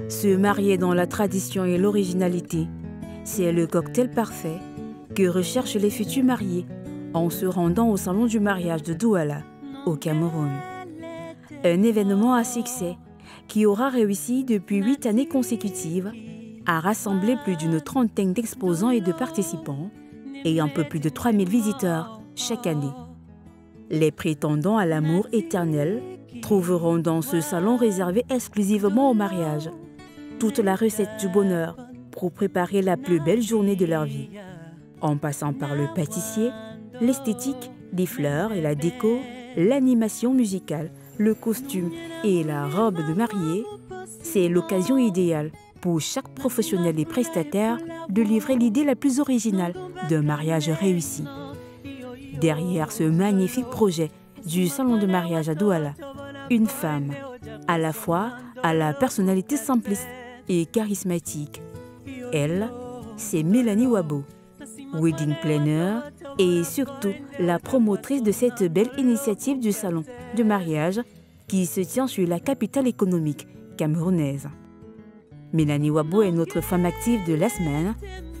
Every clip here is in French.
Se marier dans la tradition et l'originalité, c'est le cocktail parfait que recherchent les futurs mariés en se rendant au salon du mariage de Douala, au Cameroun. Un événement à succès qui aura réussi depuis 8 années consécutives à rassembler plus d'une trentaine d'exposants et de participants et un peu plus de 3000 visiteurs chaque année. Les prétendants à l'amour éternel trouveront dans ce salon réservé exclusivement au mariage toute la recette du bonheur pour préparer la plus belle journée de leur vie. En passant par le pâtissier, l'esthétique, les fleurs et la déco, l'animation musicale, le costume et la robe de mariée, c'est l'occasion idéale pour chaque professionnel et prestataire de livrer l'idée la plus originale d'un mariage réussi. Derrière ce magnifique projet du salon de mariage à Douala, une femme, à la fois à la personnalité simpliste et charismatique. Elle, c'est Mélanie Wabo, wedding planner et surtout la promotrice de cette belle initiative du salon de mariage qui se tient sur la capitale économique camerounaise. Mélanie Wabo est notre femme active de la semaine.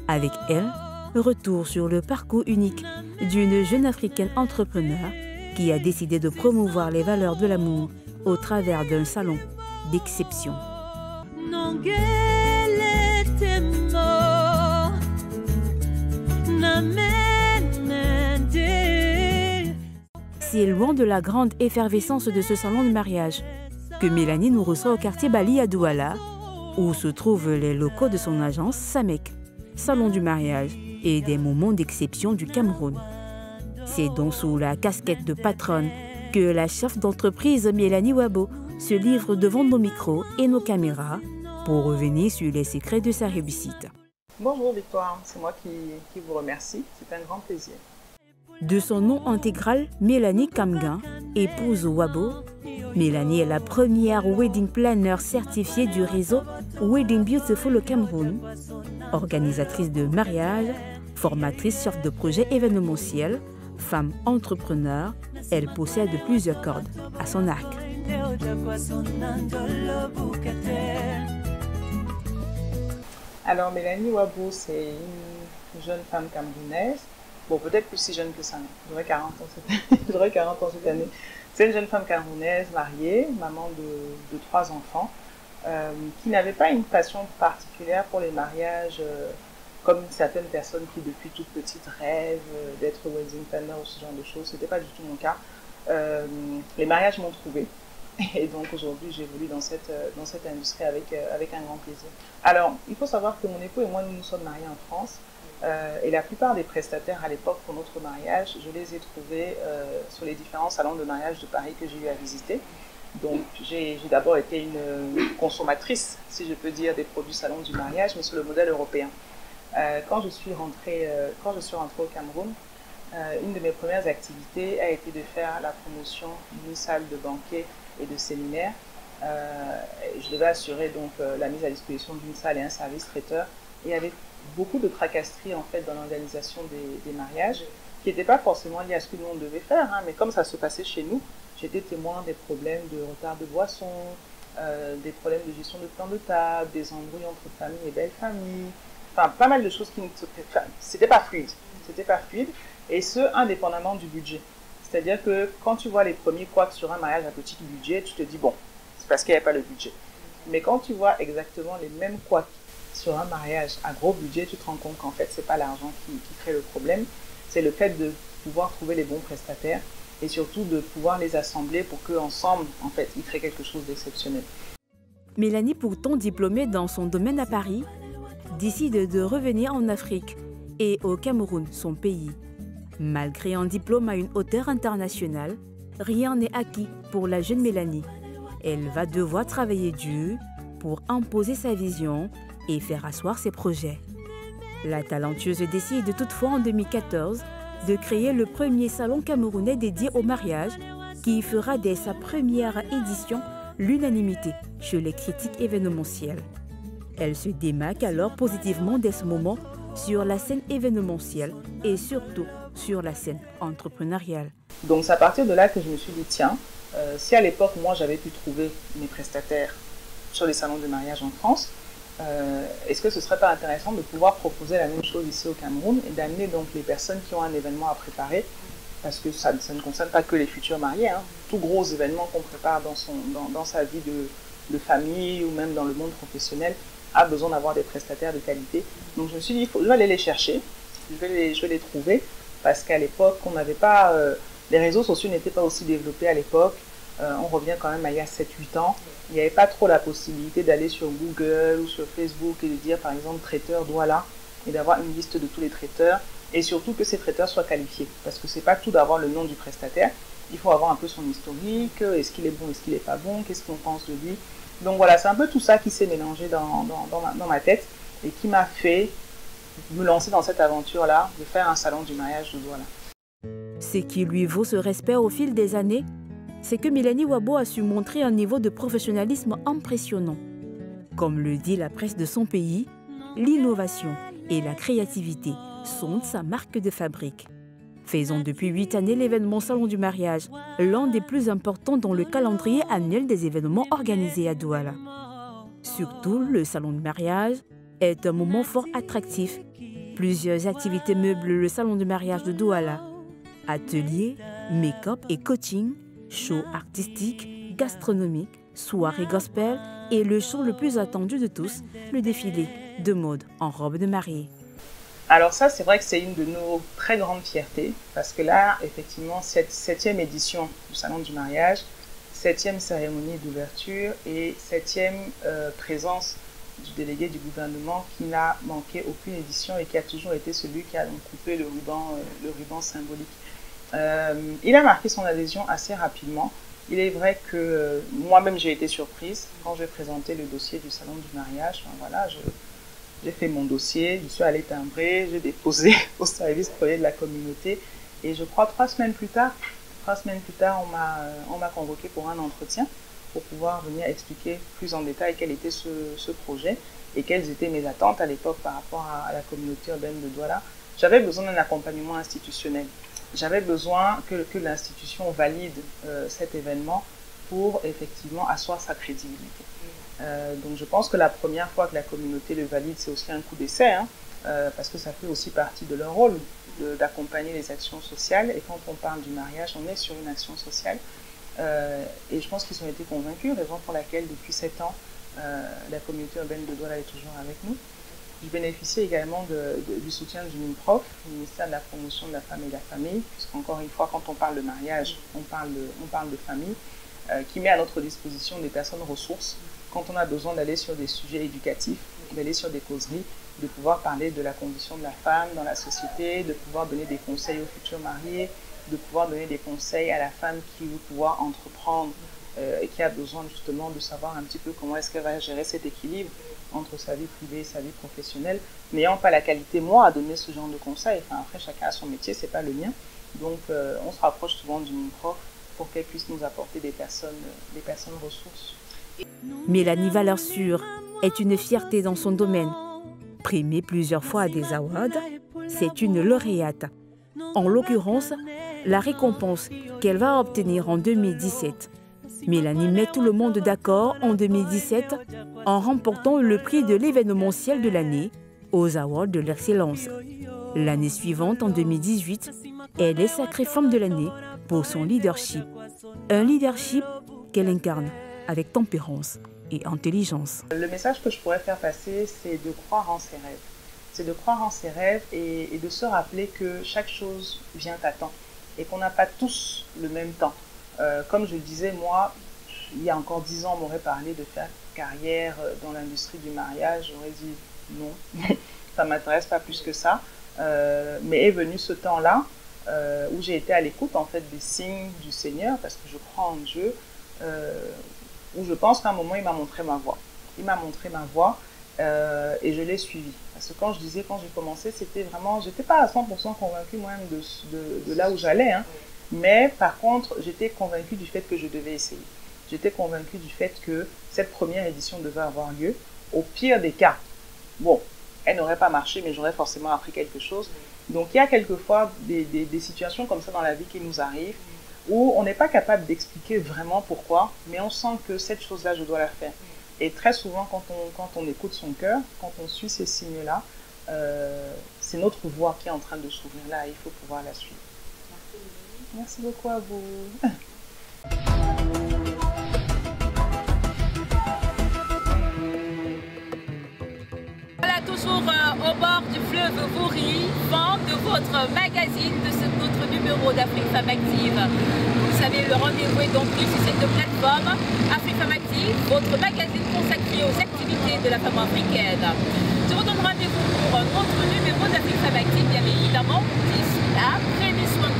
Avec elle, retour sur le parcours unique d'une jeune africaine entrepreneur qui a décidé de promouvoir les valeurs de l'amour au travers d'un salon d'exception. C'est loin de la grande effervescence de ce salon de mariage que Mélanie nous reçoit au quartier Bali à Douala, où se trouvent les locaux de son agence Samek, salon du mariage et des moments d'exception du Cameroun. C'est donc sous la casquette de patronne que la chef d'entreprise Mélanie Wabo se livre devant nos micros et nos caméras pour revenir sur les secrets de sa réussite. Bonjour Victoire, c'est moi qui vous remercie, c'est un grand plaisir. De son nom intégral, Mélanie Kamgan, épouse Wabo, Mélanie est la première wedding planner certifiée du réseau Wedding Beautiful au Cameroun, organisatrice de mariage, formatrice chef de projet événementiel, femme entrepreneur, elle possède plusieurs cordes à son arc. Alors Mélanie Wabo, c'est une jeune femme camerounaise. Bon, peut-être plus si jeune que ça. J'aurais 40 ans cette année. J'aurais 40 ans cette année. C'est une jeune femme camerounaise, mariée, maman de 3 enfants, qui n'avait pas une passion particulière pour les mariages, comme certaines personnes qui, depuis toute petite, rêvent d'être wedding planner ou ce genre de choses. Ce n'était pas du tout mon cas. Les mariages m'ont trouvée. Et donc aujourd'hui, j'évolue dans cette industrie avec un grand plaisir. Alors, il faut savoir que mon époux et moi, nous nous sommes mariés en France. Et la plupart des prestataires à l'époque pour notre mariage, je les ai trouvés sur les différents salons de mariage de Paris que j'ai eu à visiter. Donc j'ai d'abord été une consommatrice, si je peux dire, des produits salons du mariage, mais sur le modèle européen. Quand je suis rentrée au Cameroun, une de mes premières activités a été de faire la promotion d'une salle de banquet et de séminaire. Je devais assurer donc la mise à disposition d'une salle et un service traiteur. Et avec beaucoup de tracasseries en fait dans l'organisation des mariages, qui n'étaient pas forcément liées à ce que nous on devait faire, mais comme ça se passait chez nous, j'étais témoin des problèmes de retard de boissons, des problèmes de gestion de plan de table, des embrouilles entre familles et belles familles, enfin pas mal de choses qui ne c'était pas fluide, et ce indépendamment du budget. C'est-à-dire que quand tu vois les premiers couacs sur un mariage à petit budget, tu te dis bon, c'est parce qu'il n'y a pas le budget. Mais quand tu vois exactement les mêmes couacs sur un mariage à gros budget, tu te rends compte qu'en fait, ce n'est pas l'argent qui crée le problème, c'est le fait de pouvoir trouver les bons prestataires et surtout de pouvoir les assembler pour qu'ensemble, en fait, ils créent quelque chose d'exceptionnel. Mélanie, pourtant diplômée dans son domaine à Paris, décide de revenir en Afrique et au Cameroun, son pays. Malgré un diplôme à une hauteur internationale, rien n'est acquis pour la jeune Mélanie. Elle va devoir travailler dur pour imposer sa vision et faire asseoir ses projets. La talentueuse décide toutefois en 2014 de créer le premier salon camerounais dédié au mariage qui fera dès sa première édition l'unanimité chez les critiques événementielles. Elle se démarque alors positivement dès ce moment sur la scène événementielle et surtout sur la scène entrepreneuriale. Donc c'est à partir de là que je me suis dit, tiens, si à l'époque moi j'avais pu trouver mes prestataires sur les salons de mariage en France. Est-ce que ce ne serait pas intéressant de pouvoir proposer la même chose ici au Cameroun et d'amener donc les personnes qui ont un événement à préparer, parce que ça ne concerne pas que les futurs mariés, hein, tout gros événement qu'on prépare dans sa vie de famille ou même dans le monde professionnel a besoin d'avoir des prestataires de qualité. Donc je me suis dit, je vais aller les chercher, je vais les trouver, parce qu'à l'époque, on n'avait pas, les réseaux sociaux n'étaient pas aussi développés à l'époque. On revient quand même à il y a 7-8 ans. Il n'y avait pas trop la possibilité d'aller sur Google ou sur Facebook et de dire par exemple traiteur Douala et d'avoir une liste de tous les traiteurs, et surtout que ces traiteurs soient qualifiés, parce que c'est pas tout d'avoir le nom du prestataire, il faut avoir un peu son historique, est-ce qu'il est bon, est-ce qu'il n'est pas bon, qu'est-ce qu'on pense de lui. Donc voilà, c'est un peu tout ça qui s'est mélangé dans ma tête et qui m'a fait me lancer dans cette aventure-là de faire un salon du mariage de Douala. Ce qui lui vaut ce respect au fil des années, c'est que Mélanie Wabo a su montrer un niveau de professionnalisme impressionnant. Comme le dit la presse de son pays, l'innovation et la créativité sont sa marque de fabrique. Faisant depuis 8 années l'événement Salon du mariage, l'un des plus importants dans le calendrier annuel des événements organisés à Douala. Surtout, le Salon du mariage est un moment fort attractif. Plusieurs activités meublent le Salon du mariage de Douala. Ateliers, make-up et coaching, shows artistiques, gastronomiques, soirées gospel et le show le plus attendu de tous, le défilé de mode en robe de mariée. Alors ça, c'est vrai que c'est une de nos très grandes fiertés, parce que là, effectivement, cette 7e édition du Salon du mariage, 7e cérémonie d'ouverture et 7e présence du délégué du gouvernement qui n'a manqué aucune édition et qui a toujours été celui qui a donc coupé le ruban symbolique. Il a marqué son adhésion assez rapidement. Il est vrai que moi-même j'ai été surprise quand j'ai présenté le dossier du Salon du mariage. Enfin, voilà, j'ai fait mon dossier, je suis allée timbrer, j'ai déposé au service courrier de la communauté et je crois 3 semaines plus tard, on m'a convoqué pour un entretien pour pouvoir venir expliquer plus en détail quel était ce projet et quelles étaient mes attentes à l'époque par rapport à la communauté urbaine de Douala. J'avais besoin d'un accompagnement institutionnel. J'avais besoin que l'institution valide cet événement pour effectivement asseoir sa crédibilité. Donc je pense que la première fois que la communauté le valide, c'est aussi un coup d'essai, hein, parce que ça fait aussi partie de leur rôle d'accompagner les actions sociales. Et quand on parle du mariage, on est sur une action sociale. Et je pense qu'ils ont été convaincus, raison pour laquelle depuis 7 ans, la communauté urbaine de Douala est toujours avec nous. Je bénéficie également du soutien du MINPROF, le ministère de la Promotion de la Femme et de la Famille, puisqu'encore une fois, quand on parle de mariage, on parle de famille, qui met à notre disposition des personnes ressources quand on a besoin d'aller sur des sujets éducatifs, d'aller sur des causeries, de pouvoir parler de la condition de la femme dans la société, de pouvoir donner des conseils aux futurs mariés, de pouvoir donner des conseils à la femme qui veut pouvoir entreprendre et qui a besoin justement de savoir un petit peu comment est-ce qu'elle va gérer cet équilibre entre sa vie privée et sa vie professionnelle, n'ayant pas la qualité, moi, à donner ce genre de conseils. Enfin, après, chacun a son métier, c'est pas le mien. Donc, on se rapproche souvent du MINPROF pour qu'elle puisse nous apporter des personnes ressources. Mélanie Valeur Sûre est une fierté dans son domaine. Primée plusieurs fois à des awards, c'est une lauréate. En l'occurrence, la récompense qu'elle va obtenir en 2017. Mélanie met tout le monde d'accord en 2017 en remportant le prix de l'événementiel de l'année aux Awards de l'excellence. L'année suivante, en 2018, elle est sacrée femme de l'année pour son leadership. Un leadership qu'elle incarne avec tempérance et intelligence. Le message que je pourrais faire passer, c'est de croire en ses rêves. C'est de croire en ses rêves et de se rappeler que chaque chose vient à temps et qu'on n'a pas tous le même temps. Comme je le disais, moi, il y a encore 10 ans, on m'aurait parlé de faire carrière dans l'industrie du mariage. J'aurais dit non, ça ne m'intéresse pas plus que ça. Mais est venu ce temps-là où j'ai été à l'écoute en fait des signes du Seigneur, parce que je crois en Dieu, où je pense qu'à un moment, il m'a montré ma voie. Il m'a montré ma voie et je l'ai suivie. Parce que quand j'ai commencé, c'était vraiment, j'étais pas à 100% convaincue moi-même de là où j'allais, hein. Mais par contre, j'étais convaincue du fait que je devais essayer. J'étais convaincue du fait que cette première édition devait avoir lieu. Au pire des cas, bon, elle n'aurait pas marché, mais j'aurais forcément appris quelque chose. Donc il y a quelquefois des situations comme ça dans la vie qui nous arrivent, où on n'est pas capable d'expliquer vraiment pourquoi, mais on sent que cette chose-là, je dois la faire. Et très souvent, quand on écoute son cœur, quand on suit ces signes-là, c'est notre voie qui est en train de s'ouvrir là, il faut pouvoir la suivre. Merci beaucoup à vous. Voilà, toujours au bord du fleuve Vouri, fin de votre magazine, de notre numéro d'Afrique Femme Active. Vous savez, le rendez-vous est donc pris sur cette plateforme Afrique Femme Active, votre magazine consacré aux activités de la femme africaine. Je vous donne rendez-vous pour un autre numéro d'Afrique Femme Active, bien évidemment. D'ici là, prenez soin de